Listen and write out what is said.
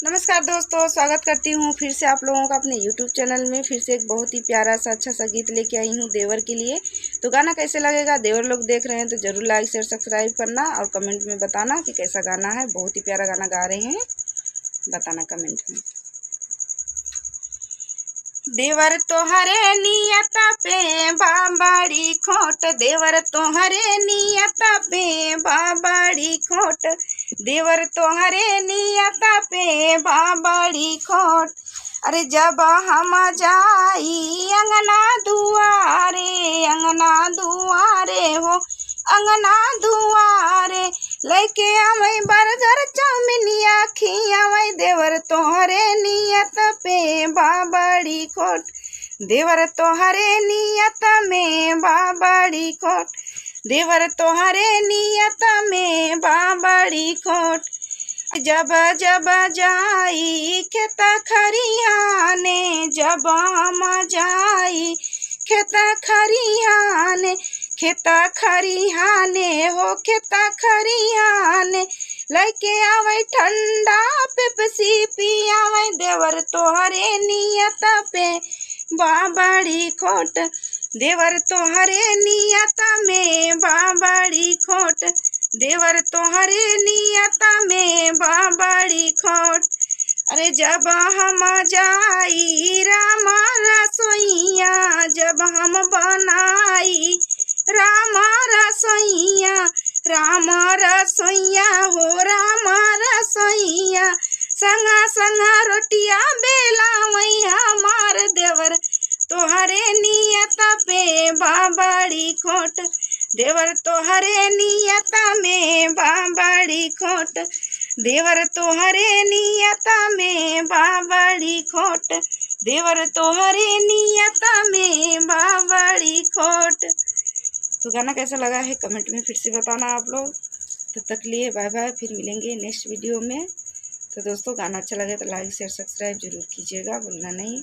नमस्कार दोस्तों, स्वागत करती हूँ फिर से आप लोगों का अपने YouTube चैनल में। फिर से एक बहुत ही प्यारा सा अच्छा सा गीत लेके आई हूँ देवर के लिए। तो गाना कैसे लगेगा, देवर लोग देख रहे हैं तो ज़रूर लाइक शेयर सब्सक्राइब करना और कमेंट में बताना कि कैसा गाना है। बहुत ही प्यारा गाना गा रहे हैं, बताना कमेंट में। देवर तोहरे नियत पे बाबड़ी खोट, देवर तोहरे नियत पे बाबड़ी खोट, देवर तोहरे नियत पे बाबड़ी खोट। अरे जब हम जाई अंगना दुआरे, अंगना दुआरे हो अंगना दुआरे, लेके आवे बर्गर चाउमिनिया खियावे, देवर तोहरे नियत पे बाबड़ी खोट, देवर तोहरे नियत में बाबड़ी खोट, देवर तोहरे नियत में बाबड़ी खोट। जब जब जाई खेत खरियाने, जब हम जाई खेत खरियाने, खेत खरियाने हो खेत खरियाने, लेके आवे ठंडा पेप्सी पियावे, देवर तोहरे नियत पे बाबड़ी खोट, देवर तोहरे नियत में बाबड़ी खोट, देवर तोहरे नियत में बाबड़ी खोट। अरे जब हम जाई राम रसोइया, जब हम बनाई राम रसोइया, राम रसोइया हो राम रसोइया, संगा संगा रोटिया बेलावई हमार, देवर तोहरे नियत पे बाबड़ी खोट, देवर तोहरे नियत में बाबड़ी खोट, देवर तोहरे नियत में बाबड़ी खोट, देवर तोहरे नियत में बाबड़ी खोट। तो गाना कैसा लगा है कमेंट में फिर से बताना आप लोग। तब तक लिए बाय बाय, फिर मिलेंगे नेक्स्ट वीडियो में। तो दोस्तों गाना अच्छा लगे तो लाइक शेयर सब्सक्राइब जरूर कीजिएगा, भूलना नहीं।